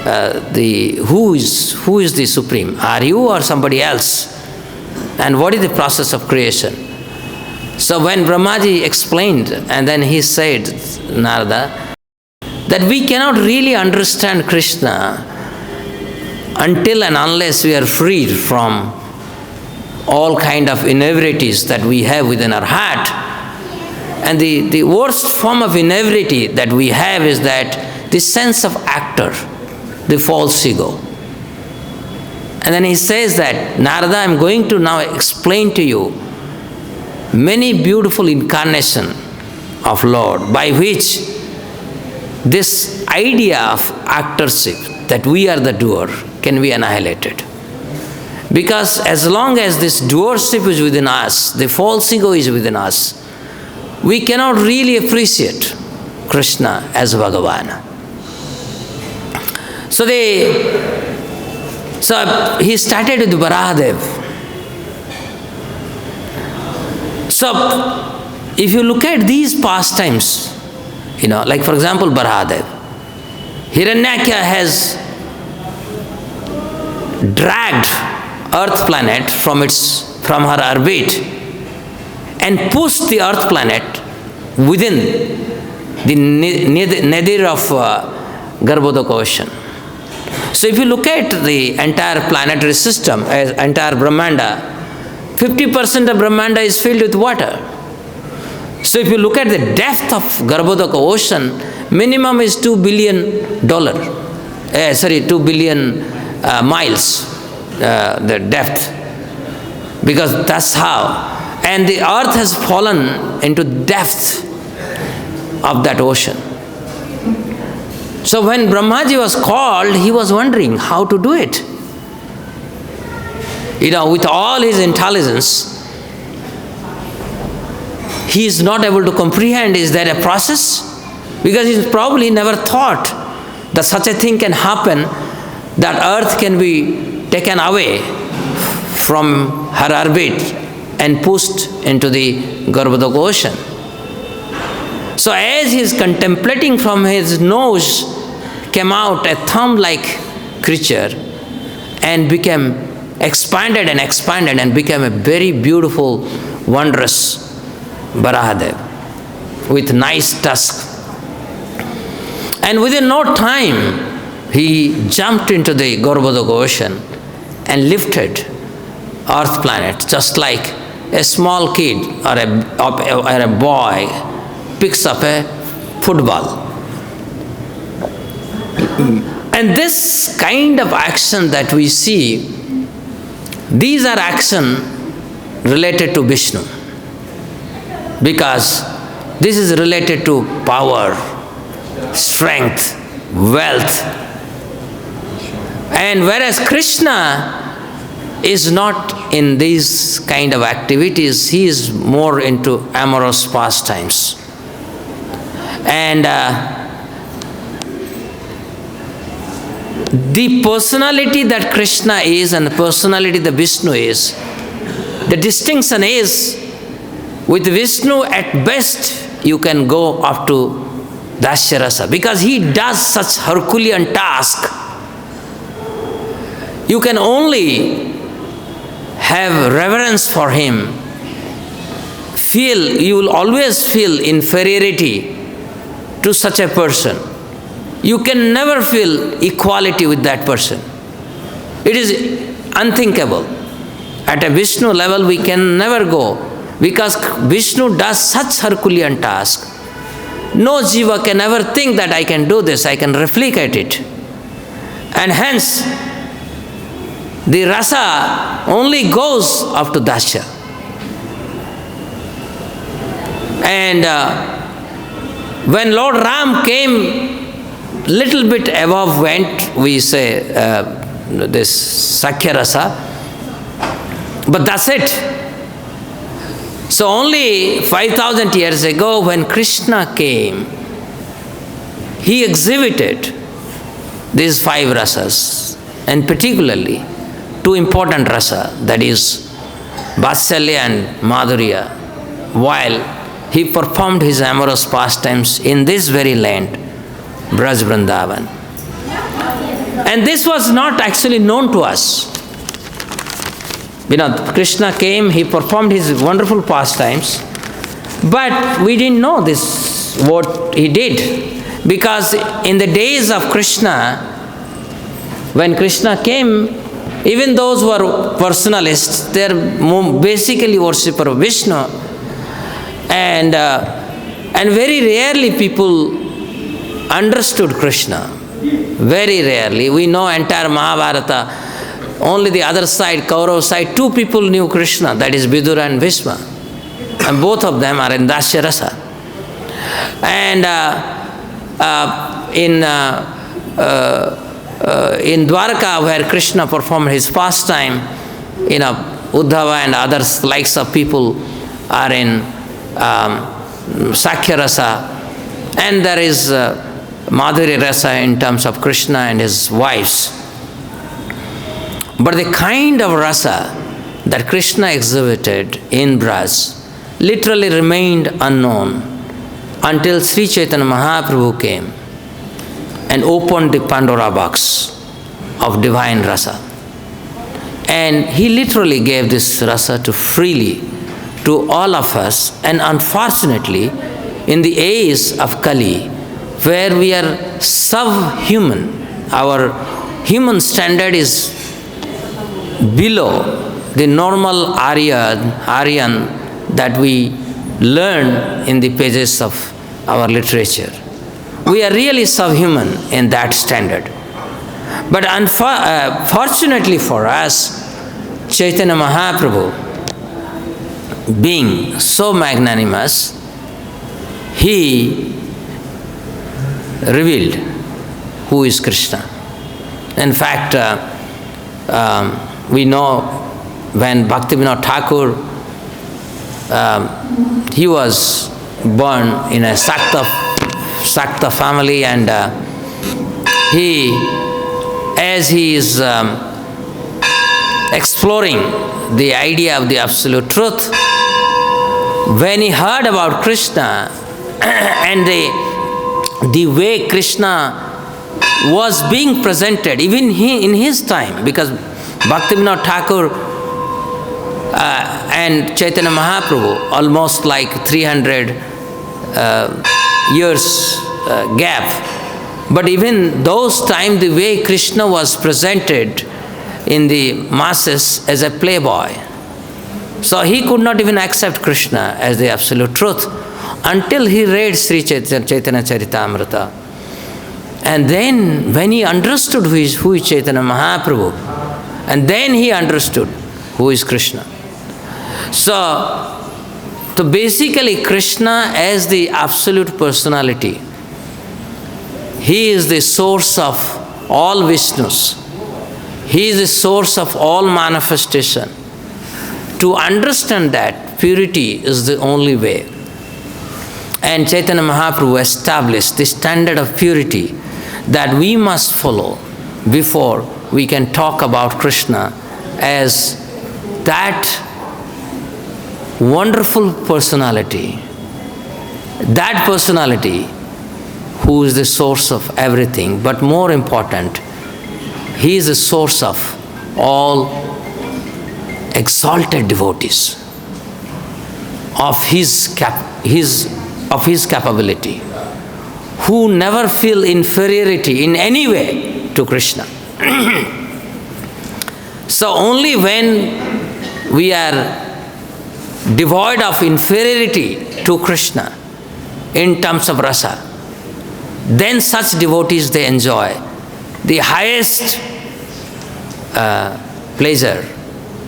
who is the Supreme? Are you or somebody else? And what is the process of creation? So when Brahmaji explained, and then he said, Narada, that we cannot really understand Krishna until and unless we are freed from all kind of ineverities that we have within our heart. And the worst form of ineverity that we have is that the sense of actor, the false ego. And then he says that, Narada, I am going to now explain to you many beautiful incarnations of Lord, by which this idea of actorship, that we are the doer, can be annihilated. Because as long as this doership is within us, the false ego is within us, we cannot really appreciate Krishna as Bhagavan. So he started with Varahadev. So if you look at these pastimes, like for example Varahadev, Hiranyakya has dragged Earth planet from her orbit and pushed the Earth planet within the nadir of Garbhodaka ocean. So if you look at the entire planetary system, entire Brahmanda, 50% of Brahmanda is filled with water. So if you look at the depth of Garbhodaka ocean, minimum is $2 billion. 2 billion miles, the depth. Because that's how. And the earth has fallen into depth of that ocean. So when Brahmaji was called, he was wondering how to do it. With all his intelligence, he is not able to comprehend, is there a process? Because he probably never thought that such a thing can happen, that earth can be taken away from her orbit and pushed into the Garbhodaka ocean. So as he is contemplating, from his nose came out a thumb-like creature and became expanded and became a very beautiful, wondrous Varahadev with nice tusk. And within no time, he jumped into the Garbhodaka ocean and lifted Earth planet, just like a small kid or a boy picks up a football. And this kind of action that we see, these are action related to Vishnu, because this is related to power, strength, wealth. And whereas Krishna is not in these kind of activities, he is more into amorous pastimes. And the personality that Krishna is and the personality that Vishnu is, the distinction is, with Vishnu at best you can go up to Dasya Rasa, because he does such Herculean task. You can only have reverence for him. You will always feel inferiority to such a person. You can never feel equality with that person. It is unthinkable. At a Vishnu level we can never go, because Vishnu does such Herculean task. No jiva can ever think that I can do this, I can replicate it. And hence, the rasa only goes up to Dasya. And when Lord Ram came, little bit above went, we say, this Sakhya rasa, but that's it. So only 5,000 years ago when Krishna came, he exhibited these 5 rasas, and particularly 2 important rasa, that is Vatsalya and Madhurya, while he performed his amorous pastimes in this very land, Braj Vrindavan. And this was not actually known to us. Krishna came, he performed his wonderful pastimes, but we didn't know this, what he did. Because in the days of Krishna, when Krishna came, even those who are personalists, they are basically worshipper of Vishnu. And very rarely people understood Krishna. Very rarely. We know entire Mahabharata, only the other side, Kaurav side, 2 people knew Krishna, that is Vidura and Bhishma. And both of them are in Dasya Rasa. And in Dwarka, where Krishna performed his pastime, Uddhava and others likes of people are in Sakhya Rasa, and there is Madhurya Rasa in terms of Krishna and his wives. But the kind of rasa that Krishna exhibited in Braj literally remained unknown until Sri Chaitanya Mahaprabhu came and opened the Pandora box of divine rasa. And he literally gave this rasa freely to all of us. And unfortunately, in the age of Kali, where we are subhuman, our human standard is below the normal Aryan that we learn in the pages of our literature. We are really subhuman in that standard. But fortunately for us, Chaitanya Mahaprabhu, being so magnanimous, he revealed who is Krishna. In fact, we know when Bhaktivinoda Thakur, he was born in a Sakta family, and as he is exploring the idea of the absolute truth, when he heard about Krishna and the way Krishna was being presented, even in his time, because Bhaktivinoda Thakur and Chaitanya Mahaprabhu, almost like 300 years gap. But even those times, the way Krishna was presented in the masses as a playboy. So he could not even accept Krishna as the absolute truth until he read Sri Chaitanya Charitamrita. And then when he understood who is Chaitanya Mahaprabhu, and then he understood who is Krishna. So basically Krishna as the absolute personality, he is the source of all Vishnus. He is the source of all manifestation. To understand that, purity is the only way. And Chaitanya Mahaprabhu established the standard of purity that we must follow before we can talk about Krishna as that wonderful personality. That personality who is the source of everything, but more important, he is the source of all exalted devotees of his capability, who never feel inferiority in any way to Krishna. So only when we are devoid of inferiority to Krishna in terms of rasa, then such devotees, they enjoy the highest pleasure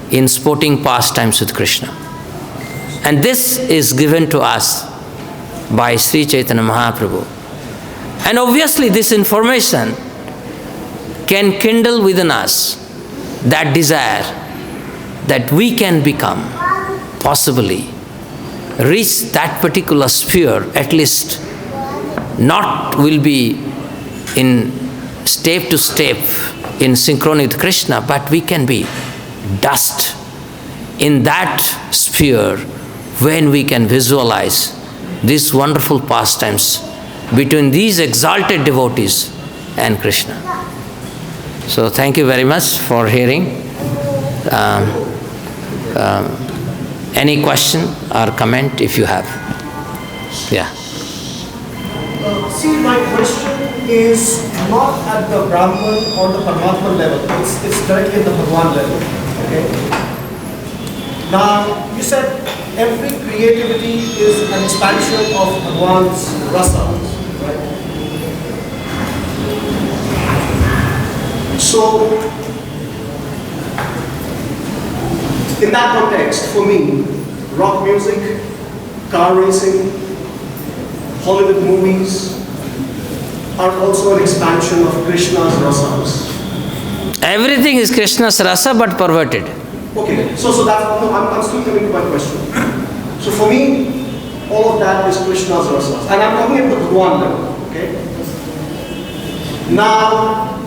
in sporting pastimes with Krishna. And this is given to us by Sri Chaitanya Mahaprabhu. And obviously this information can kindle within us that desire that we can become, possibly reach that particular sphere, at least not will be in step to step in synchrony with Krishna, but we can be dust in that sphere when we can visualize these wonderful pastimes between these exalted devotees and Krishna. So thank you very much for hearing. Any question or comment if you have? Yeah. See, my question is not at the Brahman or the Paramātmā level. It's directly at the Bhagavan level. Okay. Now, you said every creativity is an expansion of Bhagavan's rasa, right? So, in that context, for me, rock music, car racing, Hollywood movies are also an expansion of Krishna's rasas. Everything is Krishna's rasa but perverted. Okay, so that's, no, I'm still coming to my question. So for me, all of that is Krishna's rasas. And I'm talking at the Bhagwan level, okay? Now,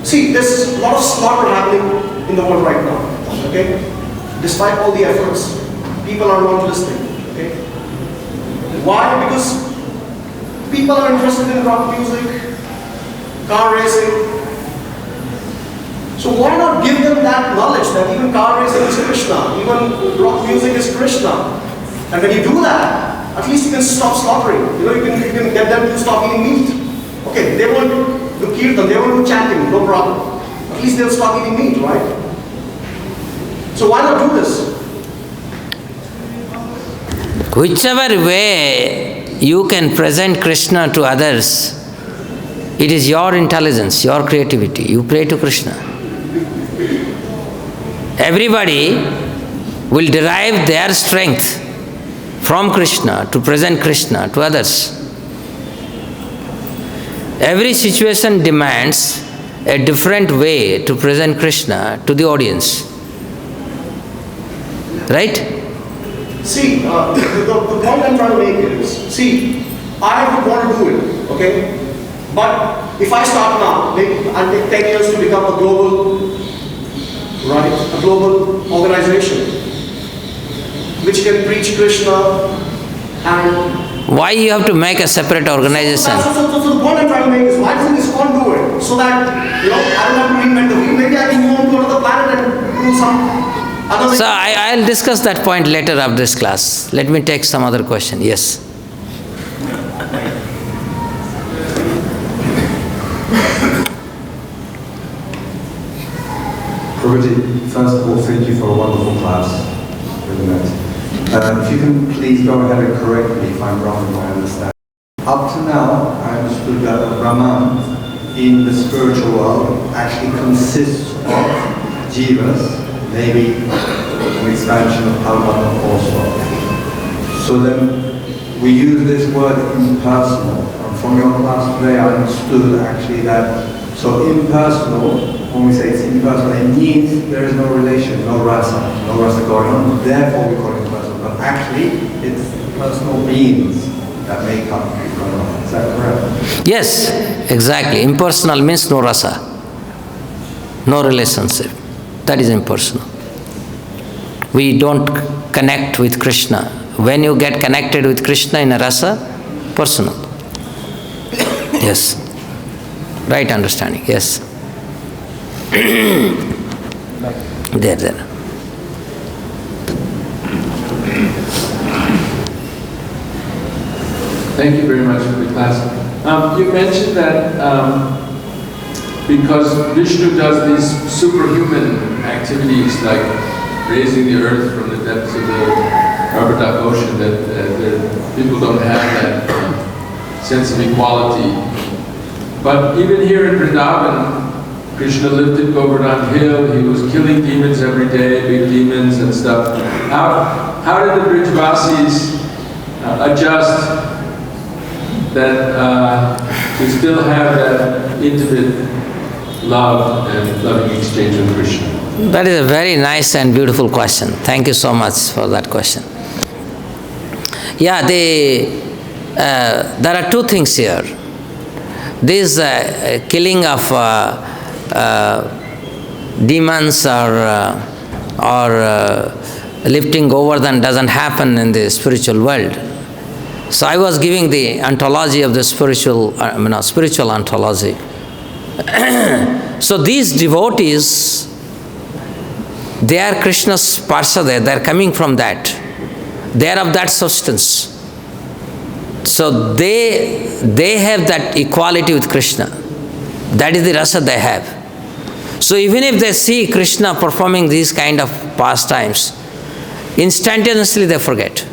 see, there's a lot of slaughter happening in the world right now, okay? Despite all the efforts, people are not listening, okay? Why? Because people are interested in rock music, car racing. So why not give them that knowledge that even car racing is Krishna, even rock music is Krishna. And when you do that, at least you can stop slaughtering. You know, you can get them to stop eating meat. Okay, they won't do kirtan, they won't do chanting, no problem. At least they'll stop eating meat, right? So why not do this? Whichever way you can present Krishna to others, it is your intelligence, your creativity. You pray to Krishna. Everybody will derive their strength from Krishna to present Krishna to others. Every situation demands a different way to present Krishna to the audience. Right? See, the point I'm trying to make is, see, I would want to do it, okay? But if I start now, maybe I'll take 10 years to become a global, right, a global organization which can preach Krishna and... Why you have to make a separate organization? So the point I'm trying to make is, why doesn't ISKCON do it? So that, you know, I don't have to reinvent the wheel. Maybe I can move on to another planet and do some other... So I'll discuss that point later of this class. Let me take some other question. Yes. Prabhuji, first of all, thank you for a wonderful class. Really nice. If you can please go ahead and correct me if I'm wrong, if I understand. Up to now, I understood that the Brahman in the spiritual world actually consists of jivas, maybe an expansion of Paramātmā also. So then we use this word impersonal. And from your class today, I understood actually that, so impersonal, when we say it's impersonal, it means there is no relation, no rasa going on, therefore we call it impersonal. But actually, it's personal beings that make up Brahma. Is that correct? Yes, exactly. Impersonal means no rasa, no relationship. That is impersonal. We don't connect with Krishna. When you get connected with Krishna in a rasa, personal. Yes. Right understanding, yes. There. Thank you very much for the class. You mentioned that because Vishnu does these superhuman activities like raising the earth from the depths of the Arctic Ocean, that people don't have that sense of equality. But even here in Vrindavan, Krishna lived at Govardhan Hill. He was killing demons every day, big demons and stuff. How did the Brijvasis adjust that to still have that intimate love and loving exchange with Krishna? That is a very nice and beautiful question. Thank you so much for that question. Yeah, there are two things here. This killing of demons or lifting Govardhan doesn't happen in the spiritual world. So I was giving the ontology of the spiritual ontology. So these devotees, they are Krishna's parsade, they are coming from that. They are of that substance. So they have that equality with Krishna. That is the rasa they have. So even if they see Krishna performing these kind of pastimes, instantaneously they forget.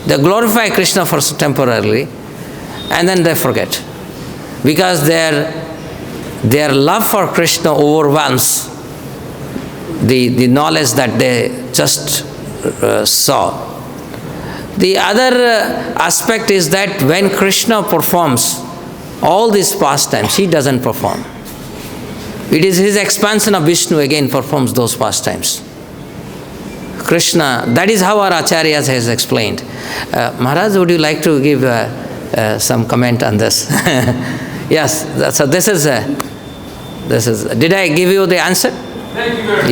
They glorify Krishna for temporarily, and then they forget. Because their love for Krishna overwhelms the knowledge that they just saw. The other aspect is that when Krishna performs all these pastimes, he doesn't perform. It is his expansion of Vishnu again performs those pastimes. Krishna, that is how our acharyas has explained. Maharaj, would you like to give some comment on this? Yes, so this is, did I give you the answer? Thank you very much.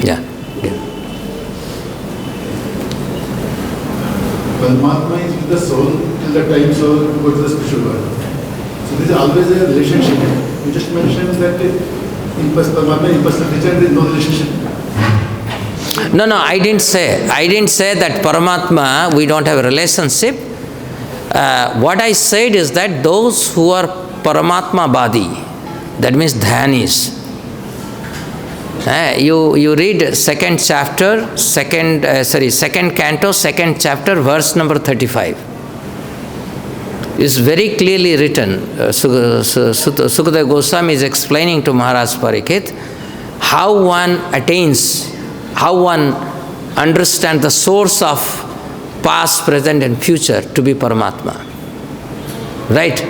Yeah. Paramātmā is with the soul till the time soul goes to the spiritual world. So there is always a relationship. You just mentioned that Paramātmā is impersonal nature, there is no relationship. No, I didn't say that Paramatma, we don't have a relationship. What I said is that those who are Paramatma Badi, that means Dhyanis. You read second canto, second chapter, verse number 35. It's very clearly written. Sukadeva Goswami is explaining to Maharaj Parikshit how one attains, how one understands the source of past, present and future to be Paramatma. Right?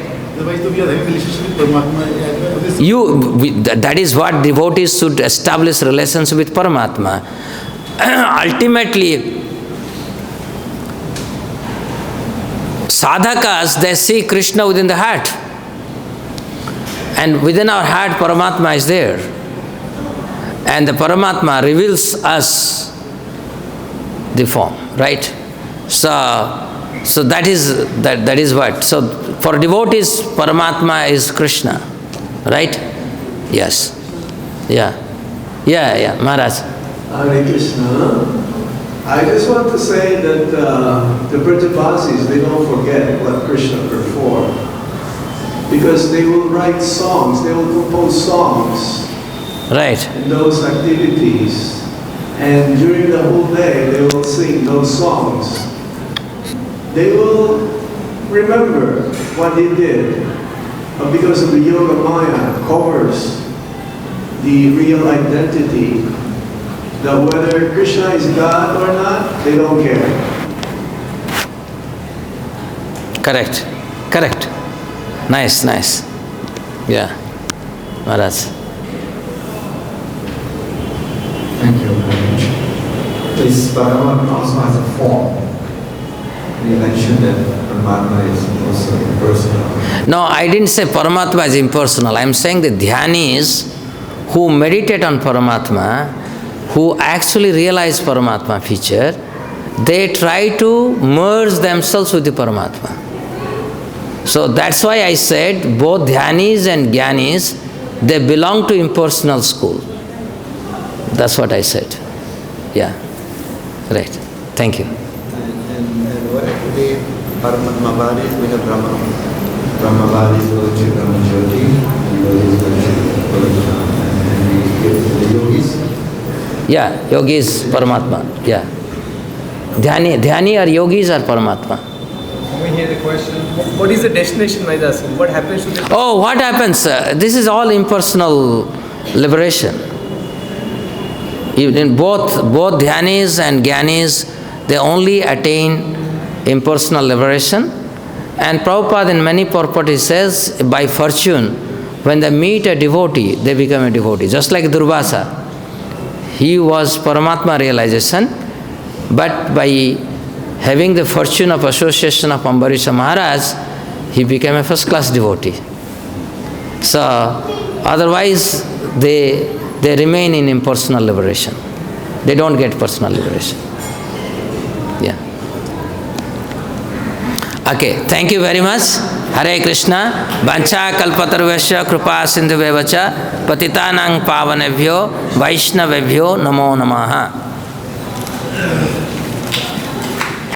That is what devotees should establish relationship with Paramatma. Ultimately, sadhakas, they see Krishna within the heart. And within our heart, Paramatma is there. And the Paramatma reveals us the form, right? So that is what. So for devotees, Paramatma is Krishna, right? Yes. Yeah, Maharaj. Hare Krishna. I just want to say that the Brajavasis, they don't forget what Krishna performed. Because they will write songs, they will compose songs. Right. In those activities. And during the whole day, they will sing those songs. They will remember what they did. But because of the Yoga Maya covers the real identity, that whether Krishna is God or not, they don't care. Correct. Nice. Yeah. Maharaj. Thank you very much. Is Paramatma also has a form? You mentioned that Paramatma is also impersonal. No, I didn't say Paramatma is impersonal. I am saying the Dhyanis who meditate on Paramatma, who actually realize Paramatma feature, they try to merge themselves with the Paramatma. So that's why I said both Dhyanis and Jnanis, they belong to impersonal school. That's what I said. Yeah. Right. Thank you. And what actually Paramatma Bhadi is with a Brahma? Brahma Bhadi is Vajra Brahma Jyoti, and the yogis. Yeah, yogis Paramatma. Yeah. Dhyani or yogis are Paramatma. Can we hear the question? What is the destination, Vedas? What happens to the... Oh, what happens? This is all impersonal liberation. In both Dhyanis and Jnanis, they only attain impersonal liberation. And Prabhupada in many purport says, by fortune, when they meet a devotee, they become a devotee. Just like Durvasa. He was Paramatma realization, but by having the fortune of association of Ambarisha Maharaj, he became a first-class devotee. So, otherwise, they remain in impersonal liberation. They don't get personal liberation. Yeah. Okay, thank you very much. Hare Krishna. Vancha kalpatarvesya kripa sindhuvevacha patitanang pavanebhyo vaishnavebhyo namo namaha.